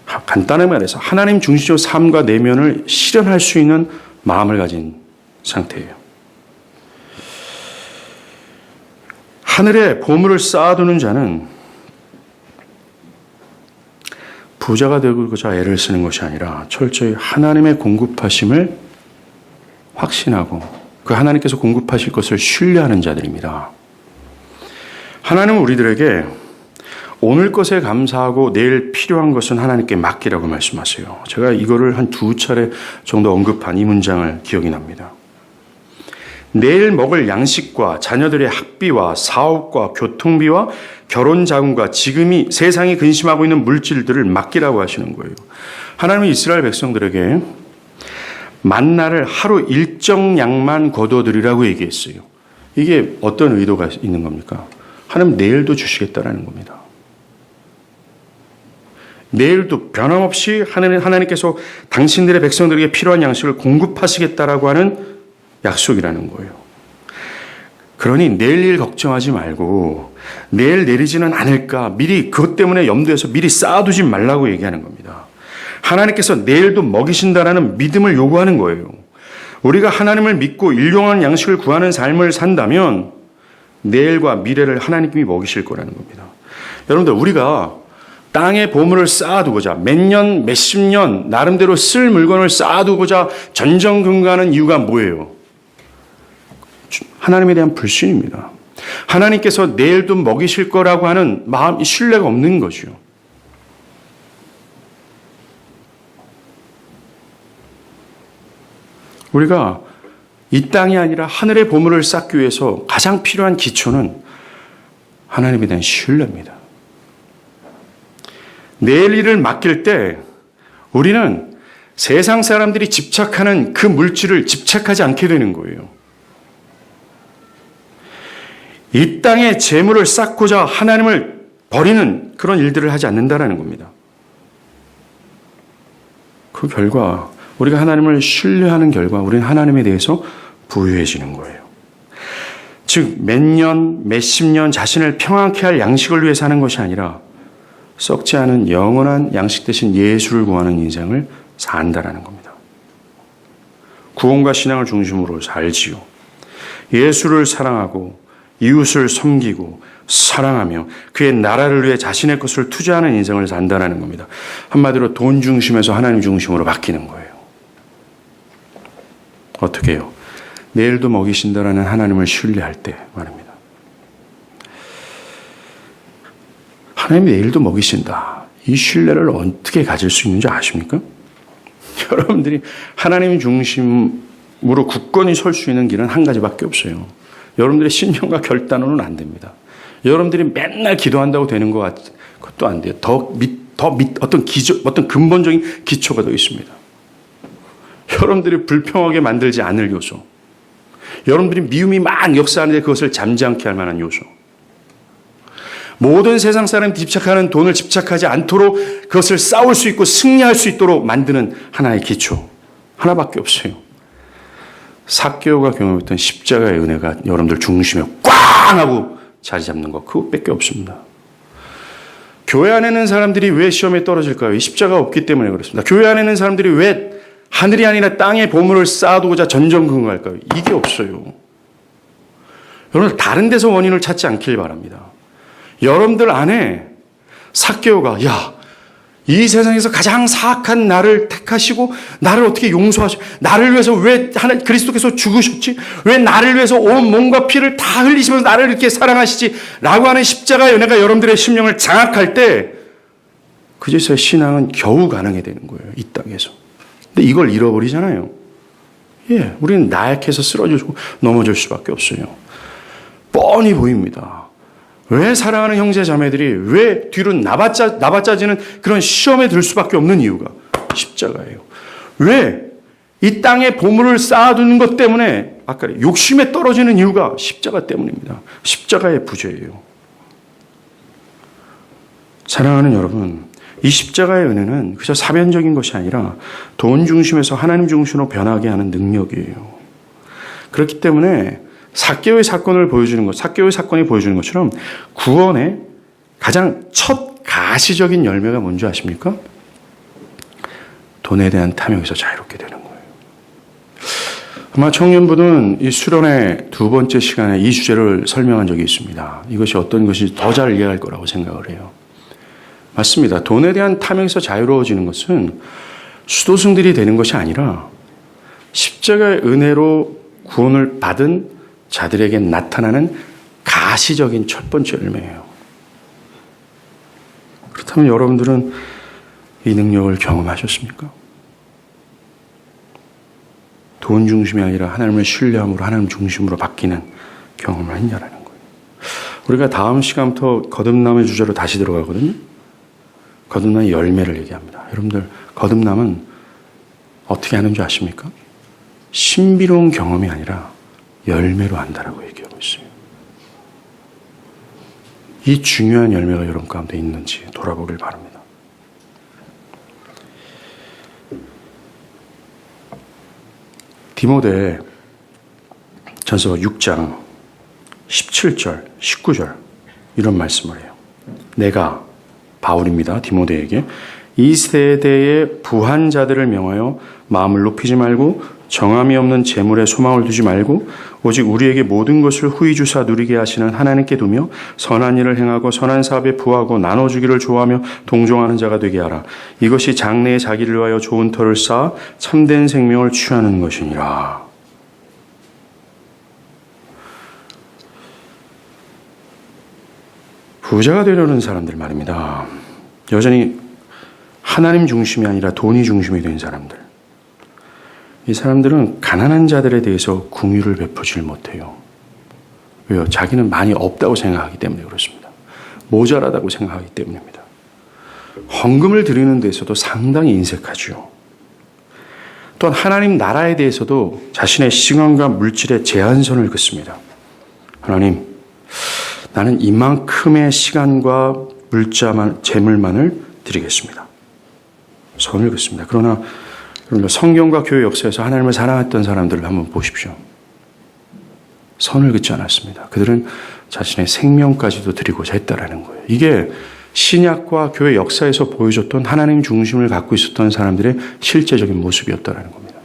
간단하게 말해서 하나님 중심적 삶과 내면을 실현할 수 있는 마음을 가진 상태예요. 하늘에 보물을 쌓아두는 자는 부자가 되고자 애를 쓰는 것이 아니라 철저히 하나님의 공급하심을 확신하고 그 하나님께서 공급하실 것을 신뢰하는 자들입니다. 하나님은 우리들에게 오늘 것에 감사하고 내일 필요한 것은 하나님께 맡기라고 말씀하세요. 제가 이거를 한 2차례 정도 언급한 이 문장을 기억이 납니다. 내일 먹을 양식과 자녀들의 학비와 사업과 교통비와 결혼 자금과 지금이 세상이 근심하고 있는 물질들을 맡기라고 하시는 거예요. 하나님은 이스라엘 백성들에게 만나를 하루 일정 양만 거두어드리라고 얘기했어요. 이게 어떤 의도가 있는 겁니까? 하나님 내일도 주시겠다라는 겁니다. 내일도 변함없이 하나님께서 당신들의 백성들에게 필요한 양식을 공급하시겠다라고 하는 약속이라는 거예요. 그러니 내일 일 걱정하지 말고 내일 내리지는 않을까 미리 그것 때문에 염두에서 미리 쌓아두지 말라고 얘기하는 겁니다. 하나님께서 내일도 먹이신다라는 믿음을 요구하는 거예요. 우리가 하나님을 믿고 일용할 양식을 구하는 삶을 산다면 내일과 미래를 하나님이 먹이실 거라는 겁니다. 여러분들 우리가 땅에 보물을 쌓아두고자 몇 년, 몇십 년 나름대로 쓸 물건을 쌓아두고자 전전긍긍하는 이유가 뭐예요? 하나님에 대한 불신입니다. 하나님께서 내일도 먹이실 거라고 하는 마음, 신뢰가 없는 거죠. 우리가 이 땅이 아니라 하늘의 보물을 쌓기 위해서 가장 필요한 기초는 하나님에 대한 신뢰입니다. 내일 일을 맡길 때 우리는 세상 사람들이 집착하는 그 물질을 집착하지 않게 되는 거예요. 이 땅에 재물을 쌓고자 하나님을 버리는 그런 일들을 하지 않는다라는 겁니다. 그 결과 우리가 하나님을 신뢰하는 결과 우리는 하나님에 대해서 부유해지는 거예요. 즉 몇 년, 몇십 년 자신을 평안케 할 양식을 위해 사는 것이 아니라 썩지 않은 영원한 양식 대신 예수를 구하는 인생을 산다라는 겁니다. 구원과 신앙을 중심으로 살지요. 예수를 사랑하고 이웃을 섬기고 사랑하며 그의 나라를 위해 자신의 것을 투자하는 인생을 산다라는 겁니다. 한마디로 돈 중심에서 하나님 중심으로 바뀌는 거예요. 어떻게 해요? 내일도 먹이신다라는 하나님을 신뢰할 때 말입니다. 하나님이 내일도 먹이신다. 이 신뢰를 어떻게 가질 수 있는지 아십니까? 여러분들이 하나님 중심으로 굳건히 설 수 있는 길은 한 가지밖에 없어요. 여러분들의 신념과 결단으로는 안 됩니다. 여러분들이 맨날 기도한다고 되는 것도 안 돼요. 어떤 근본적인 기초가 더 있습니다. 여러분들이 불평하게 만들지 않을 요소. 여러분들이 미움이 막 역사하는데 그것을 잠잠케 할 만한 요소. 모든 세상 사람이 집착하는 돈을 집착하지 않도록 그것을 쌓을 수 있고 승리할 수 있도록 만드는 하나의 기초. 하나밖에 없어요. 삭개오가 경험했던 십자가의 은혜가 여러분들 중심에 꽝 하고 자리 잡는 것. 그것밖에 없습니다. 교회 안에 있는 사람들이 왜 시험에 떨어질까요? 이 십자가가 없기 때문에 그렇습니다. 교회 안에 있는 사람들이 왜 하늘이 아니라 땅에 보물을 쌓아두고자 전전긍긍할까요? 이게 없어요. 여러분 다른 데서 원인을 찾지 않길 바랍니다. 여러분들 안에 삭개오가 이 세상에서 가장 사악한 나를 택하시고 나를 어떻게 용서하시고 나를 위해서 왜 그리스도께서 죽으셨지? 왜 나를 위해서 온 몸과 피를 다 흘리시면서 나를 이렇게 사랑하시지? 라고 하는 십자가의 은혜가 여러분들의 심령을 장악할 때 그제서야 신앙은 겨우 가능해 되는 거예요. 이 땅에서. 근데 이걸 잃어버리잖아요. 우리는 나약해서 쓰러지고 넘어질 수밖에 없어요. 뻔히 보입니다. 왜 사랑하는 형제 자매들이 왜 뒤로 나받자지는 그런 시험에 들 수밖에 없는 이유가 십자가예요. 왜 이 땅에 보물을 쌓아두는 것 때문에 아까 욕심에 떨어지는 이유가 십자가 때문입니다. 십자가의 부재예요. 사랑하는 여러분, 이 십자가의 은혜는 그저 사변적인 것이 아니라 돈 중심에서 하나님 중심으로 변하게 하는 능력이에요. 그렇기 때문에 삭개오의 사건이 보여주는 것처럼 구원의 가장 첫 가시적인 열매가 뭔지 아십니까? 돈에 대한 탐욕에서 자유롭게 되는 거예요. 아마 청년부는 이 수련의 두 번째 시간에 이 주제를 설명한 적이 있습니다. 이것이 어떤 것이 더 잘 이해할 거라고 생각을 해요. 맞습니다. 돈에 대한 탐욕에서 자유로워지는 것은 수도승들이 되는 것이 아니라 십자가의 은혜로 구원을 받은 자들에게 나타나는 가시적인 첫 번째 열매예요. 그렇다면 여러분들은 이 능력을 경험하셨습니까? 돈 중심이 아니라 하나님을 신뢰함으로 하나님 중심으로 바뀌는 경험을 했냐라는 거예요. 우리가 다음 시간부터 거듭남의 주제로 다시 들어가거든요. 거듭남의 열매를 얘기합니다. 여러분들 거듭남은 어떻게 하는 줄 아십니까? 신비로운 경험이 아니라 열매로 한다라고 얘기하고 있어요. 이 중요한 열매가 여러분 가운데 있는지 돌아보길 바랍니다. 디모데 전서 6장 17절, 19절 이런 말씀을 해요. 내가 바울입니다. 디모데에게 이 세대의 부한 자들을 명하여 마음을 높이지 말고 정함이 없는 재물에 소망을 두지 말고 오직 우리에게 모든 것을 후히 주사 누리게 하시는 하나님께 두며 선한 일을 행하고 선한 사업에 부하고 나눠주기를 좋아하며 동정하는 자가 되게 하라. 이것이 장래에 자기를 위하여 좋은 터를 쌓아 참된 생명을 취하는 것이니라. 부자가 되려는 사람들 말입니다. 여전히 하나님 중심이 아니라 돈이 중심이 된 사람들. 이 사람들은 가난한 자들에 대해서 긍휼을 베푸질 못해요. 왜요? 자기는 많이 없다고 생각하기 때문에 그렇습니다. 모자라다고 생각하기 때문입니다. 헌금을 드리는 데서도 상당히 인색하죠. 또한 하나님 나라에 대해서도 자신의 시간과 물질의 제한선을 긋습니다. 하나님, 나는 이만큼의 시간과 재물만을 드리겠습니다. 선을 긋습니다. 그러나 성경과 교회 역사에서 하나님을 사랑했던 사람들을 한번 보십시오. 선을 긋지 않았습니다. 그들은 자신의 생명까지도 드리고자 했다라는 거예요. 이게 신약과 교회 역사에서 보여줬던 하나님 중심을 갖고 있었던 사람들의 실제적인 모습이었다라는 겁니다.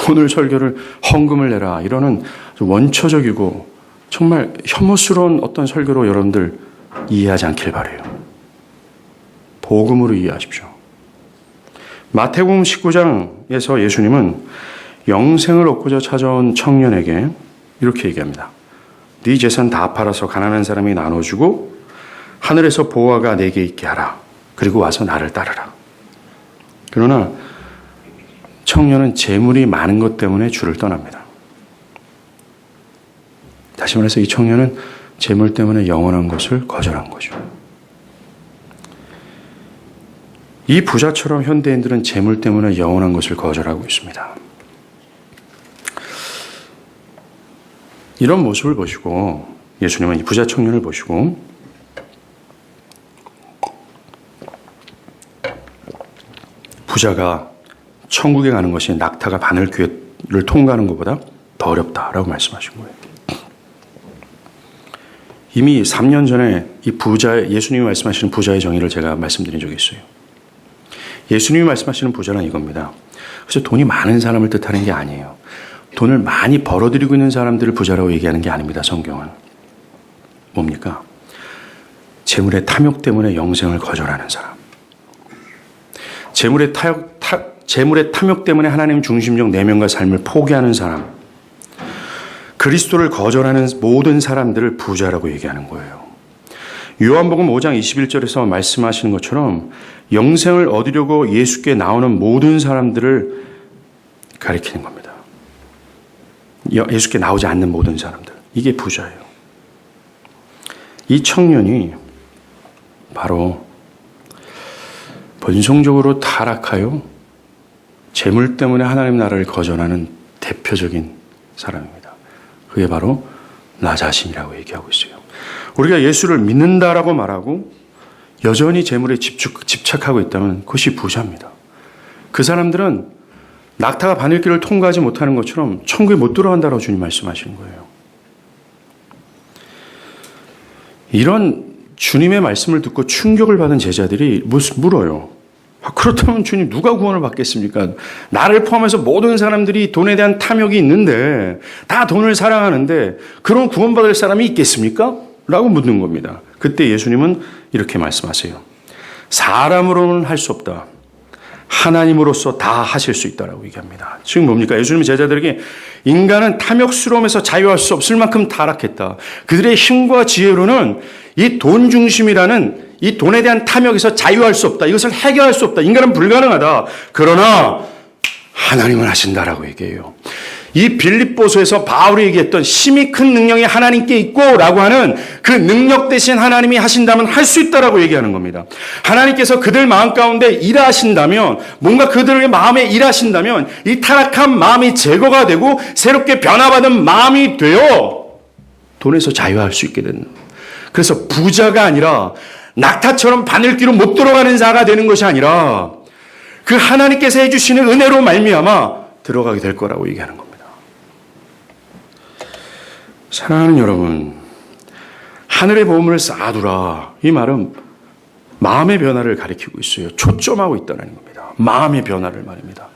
오늘 설교를 헌금을 내라 이러는 원초적이고 정말 혐오스러운 어떤 설교로 여러분들 이해하지 않길 바라요. 복음으로 이해하십시오. 마태복음 19장에서 예수님은 영생을 얻고자 찾아온 청년에게 이렇게 얘기합니다. 네 재산 다 팔아서 가난한 사람이 나눠주고 하늘에서 보화가 내게 있게 하라. 그리고 와서 나를 따르라. 그러나 청년은 재물이 많은 것 때문에 주를 떠납니다. 다시 말해서 이 청년은 재물 때문에 영원한 것을 거절한 거죠. 이 부자처럼 현대인들은 재물 때문에 영원한 것을 거절하고 있습니다. 이런 모습을 보시고 예수님은 이 부자 청년을 보시고 부자가 천국에 가는 것이 낙타가 바늘귀를 통과하는 것보다 더 어렵다라고 말씀하신 거예요. 이미 3년 전에 이 예수님이 말씀하시는 부자의 정의를 제가 말씀드린 적이 있어요. 예수님이 말씀하시는 부자는 이겁니다. 그래서 돈이 많은 사람을 뜻하는 게 아니에요. 돈을 많이 벌어들이고 있는 사람들을 부자라고 얘기하는 게 아닙니다. 성경은. 뭡니까? 재물의 탐욕 때문에 영생을 거절하는 사람. 재물의 탐욕 때문에 하나님 중심적 내면과 삶을 포기하는 사람. 그리스도를 거절하는 모든 사람들을 부자라고 얘기하는 거예요. 요한복음 5장 21절에서 말씀하시는 것처럼 영생을 얻으려고 예수께 나오는 모든 사람들을 가리키는 겁니다. 예수께 나오지 않는 모든 사람들. 이게 부자예요. 이 청년이 바로 본성적으로 타락하여 재물 때문에 하나님 나라를 거절하는 대표적인 사람입니다. 그게 바로 나 자신이라고 얘기하고 있어요. 우리가 예수를 믿는다라고 말하고 여전히 재물에 집착하고 있다면 그것이 부자입니다. 그 사람들은 낙타가 바늘길을 통과하지 못하는 것처럼 천국에 못 들어간다라고 주님 말씀하시는 거예요. 이런 주님의 말씀을 듣고 충격을 받은 제자들이 물어요. 그렇다면 주님 누가 구원을 받겠습니까? 나를 포함해서 모든 사람들이 돈에 대한 탐욕이 있는데 다 돈을 사랑하는데 그런 구원받을 사람이 있겠습니까? 라고 묻는 겁니다. 그때 예수님은 이렇게 말씀하세요. 사람으로는 할 수 없다. 하나님으로서 다 하실 수 있다라고 얘기합니다. 지금 뭡니까? 예수님은 제자들에게 인간은 탐욕스러움에서 자유할 수 없을 만큼 타락했다. 그들의 힘과 지혜로는 이 돈 중심이라는 이 돈에 대한 탐욕에서 자유할 수 없다. 이것을 해결할 수 없다. 인간은 불가능하다. 그러나 하나님은 하신다라고 얘기해요. 이 빌립보서에서 바울이 얘기했던 힘이 큰 능력이 하나님께 있고라고 하는 그 능력 대신 하나님이 하신다면 할 수 있다라고 얘기하는 겁니다. 하나님께서 그들 마음 가운데 일하신다면, 뭔가 그들의 마음에 일하신다면 이 타락한 마음이 제거가 되고 새롭게 변화받은 마음이 되어 돈에서 자유할 수 있게 되는. 그래서 부자가 아니라 낙타처럼 바늘귀로 못 들어가는 자가 되는 것이 아니라 그 하나님께서 해주시는 은혜로 말미암아 들어가게 될 거라고 얘기하는 겁니다. 사랑하는 여러분, 하늘의 보물을 쌓아두라. 이 말은 마음의 변화를 가리키고 있어요. 초점하고 있다는 겁니다. 마음의 변화를 말입니다.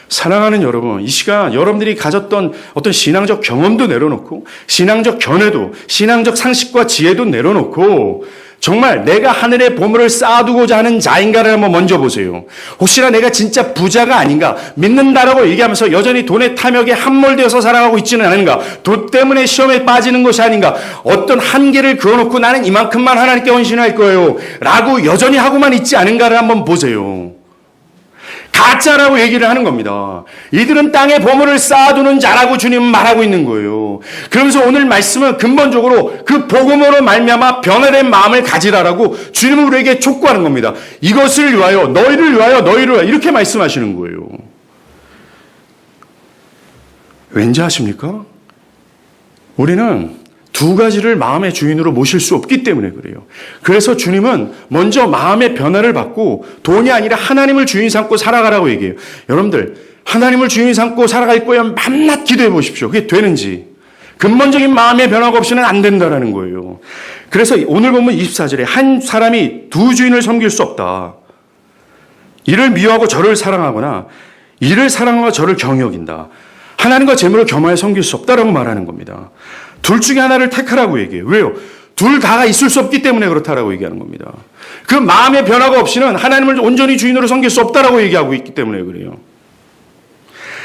사랑하는 여러분, 이 시간 여러분들이 가졌던 어떤 신앙적 경험도 내려놓고 신앙적 견해도, 신앙적 상식과 지혜도 내려놓고 정말 내가 하늘의 보물을 쌓아두고자 하는 자인가를 한번 먼저 보세요. 혹시나 내가 진짜 부자가 아닌가, 믿는다라고 얘기하면서 여전히 돈의 탐욕에 함몰되어서 살아가고 있지는 않은가, 돈 때문에 시험에 빠지는 것이 아닌가, 어떤 한계를 그어놓고 나는 이만큼만 하나님께 헌신할 거예요 라고 여전히 하고만 있지 않은가를 한번 보세요. 가짜라고 얘기를 하는 겁니다. 이들은 땅에 보물을 쌓아두는 자라고 주님은 말하고 있는 거예요. 그러면서 오늘 말씀은 근본적으로 그 복음으로 말미암아 변화된 마음을 가지라라고 주님은 우리에게 촉구하는 겁니다. 이것을 위하여, 너희를 위하여, 너희를 위하여 이렇게 말씀하시는 거예요. 왠지 아십니까? 우리는 두 가지를 마음의 주인으로 모실 수 없기 때문에 그래요. 그래서 주님은 먼저 마음의 변화를 받고 돈이 아니라 하나님을 주인 삼고 살아가라고 얘기해요. 여러분들, 하나님을 주인 삼고 살아갈 거면 밤낮 기도해 보십시오. 그게 되는지. 근본적인 마음의 변화가 없이는 안 된다라는 거예요. 그래서 오늘 보면 24절에 한 사람이 두 주인을 섬길 수 없다. 이를 미워하고 저를 사랑하거나 이를 사랑하고 저를 경여긴다. 하나님과 재물을 겸하여 섬길 수 없다라고 말하는 겁니다. 둘 중에 하나를 택하라고 얘기해요. 왜요? 둘 다가 있을 수 없기 때문에 그렇다라고 얘기하는 겁니다. 그 마음의 변화가 없이는 하나님을 온전히 주인으로 섬길 수 없다라고 얘기하고 있기 때문에 그래요.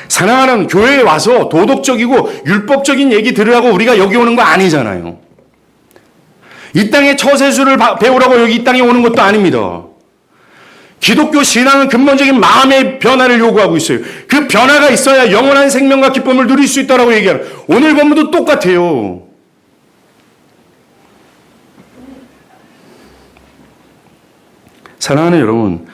사랑하는, 교회에 와서 도덕적이고 율법적인 얘기 들으라고 우리가 여기 오는 거 아니잖아요. 이 땅의 처세술을 배우라고 여기 이 땅에 오는 것도 아닙니다. 기독교 신앙은 근본적인 마음의 변화를 요구하고 있어요. 그 변화가 있어야 영원한 생명과 기쁨을 누릴 수 있다고 얘기하는, 오늘 본문도 똑같아요. 사랑하는 여러분,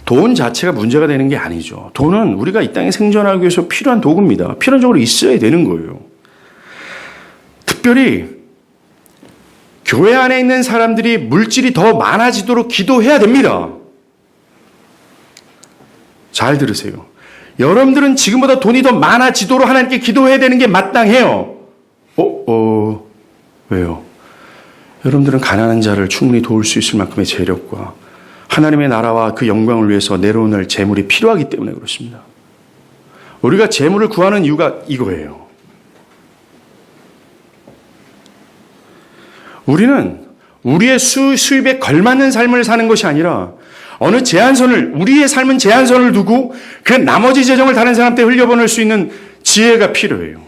돈 자체가 문제가 되는 게 아니죠. 돈은 우리가 이 땅에 생존하기 위해서 필요한 도구입니다. 필연적으로 있어야 되는 거예요. 특별히 교회 안에 있는 사람들이 물질이 더 많아지도록 기도해야 됩니다. 잘 들으세요. 여러분들은 지금보다 돈이 더 많아지도록 하나님께 기도해야 되는 게 마땅해요. 왜요? 여러분들은 가난한 자를 충분히 도울 수 있을 만큼의 재력과 하나님의 나라와 그 영광을 위해서 내려오는 재물이 필요하기 때문에 그렇습니다. 우리가 재물을 구하는 이유가 이거예요. 우리는 우리의 수입에 걸맞는 삶을 사는 것이 아니라 어느 제한선을, 우리의 삶은 제한선을 두고 그 나머지 재정을 다른 사람한테 흘려보낼 수 있는 지혜가 필요해요.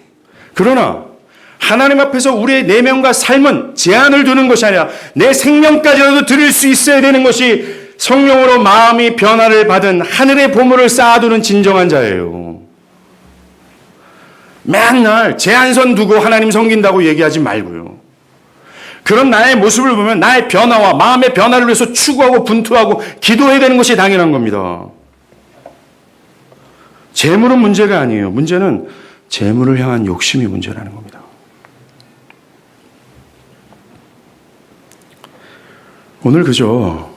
그러나 하나님 앞에서 우리의 내면과 삶은 제한을 두는 것이 아니라 내 생명까지라도 드릴 수 있어야 되는 것이 성령으로 마음이 변화를 받은 하늘의 보물을 쌓아두는 진정한 자예요. 맨날 제한선 두고 하나님 섬긴다고 얘기하지 말고요. 그런 나의 모습을 보면 나의 변화와 마음의 변화를 위해서 추구하고 분투하고 기도해야 되는 것이 당연한 겁니다. 재물은 문제가 아니에요. 문제는 재물을 향한 욕심이 문제라는 겁니다. 오늘 그저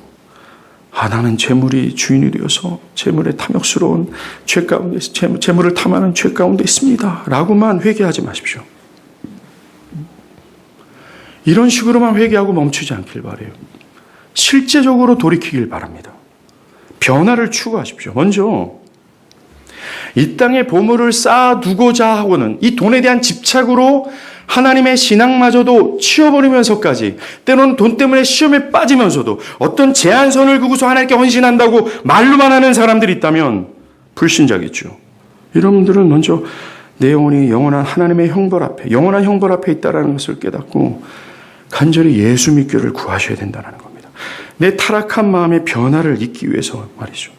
나는 재물이 주인이 되어서 재물에 탐욕스러운 죄 가운데, 재물을 탐하는 죄 가운데 있습니다 라고만 회개하지 마십시오. 이런 식으로만 회개하고 멈추지 않길 바라요. 실제적으로 돌이키길 바랍니다. 변화를 추구하십시오. 먼저 이 땅에 보물을 쌓아두고자 하고는 이 돈에 대한 집착으로 하나님의 신앙마저도 치워버리면서까지 때로는 돈 때문에 시험에 빠지면서도 어떤 제한선을 그고서 하나님께 헌신한다고 말로만 하는 사람들이 있다면 불신자겠죠. 여러분들은 먼저 내 영혼이 영원한 하나님의 형벌 앞에, 영원한 형벌 앞에 있다는 것을 깨닫고 간절히 예수 믿기를 구하셔야 된다는 겁니다. 내 타락한 마음의 변화를 잇기 위해서 말이죠.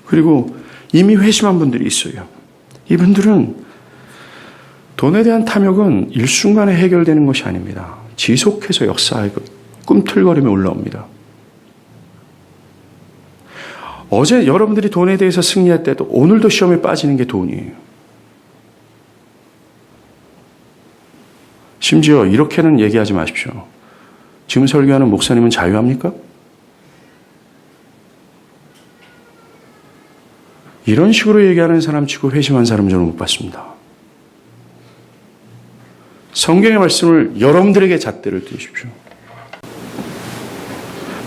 그리고 이미 회심한 분들이 있어요. 이분들은 돈에 대한 탐욕은 일순간에 해결되는 것이 아닙니다. 지속해서 역사하고 꿈틀거리며 올라옵니다. 어제 여러분들이 돈에 대해서 승리할 때도 오늘도 시험에 빠지는 게 돈이에요. 심지어 이렇게는 얘기하지 마십시오. 지금 설교하는 목사님은 자유합니까? 이런 식으로 얘기하는 사람 치고 회심한 사람 저는 못 봤습니다. 성경의 말씀을 여러분들에게 잣대를 띄우십시오.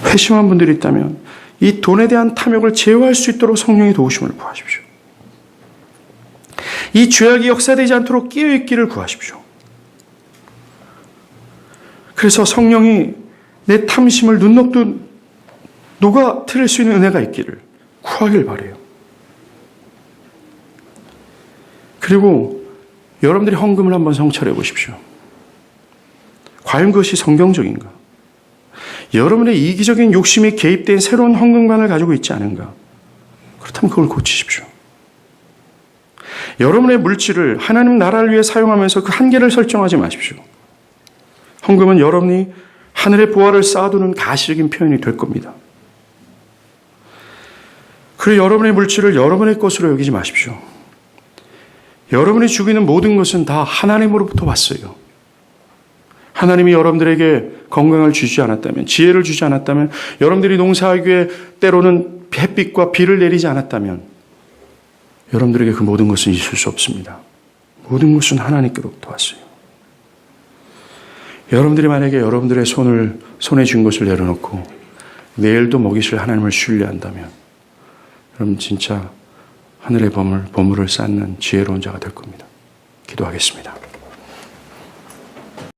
회심한 분들이 있다면 이 돈에 대한 탐욕을 제어할 수 있도록 성령의 도우심을 구하십시오. 이 죄악이 역사되지 않도록 깨어있기를 구하십시오. 그래서 성령이 내 탐심을 눈 녹아트릴 수 있는 은혜가 있기를 구하길 바라요. 그리고 여러분들이 헌금을 한번 성찰해 보십시오. 과연 그것이 성경적인가? 여러분의 이기적인 욕심이 개입된 새로운 헌금관을 가지고 있지 않은가? 그렇다면 그걸 고치십시오. 여러분의 물질을 하나님 나라를 위해 사용하면서 그 한계를 설정하지 마십시오. 헌금은 여러분이 하늘의 보화를 쌓아두는 가시적인 표현이 될 겁니다. 그리고 여러분의 물질을 여러분의 것으로 여기지 마십시오. 여러분이 죽이는 모든 것은 다 하나님으로부터 왔어요. 하나님이 여러분들에게 건강을 주지 않았다면, 지혜를 주지 않았다면, 여러분들이 농사하기에 때로는 햇빛과 비를 내리지 않았다면 여러분들에게 그 모든 것은 있을 수 없습니다. 모든 것은 하나님께로부터 왔어요. 여러분들이 만약에 여러분들의 손에 쥔 것을 내려놓고 내일도 먹이실 하나님을 신뢰한다면 여러분 진짜 하늘의 보물을 쌓는 지혜로운 자가 될 겁니다. 기도하겠습니다.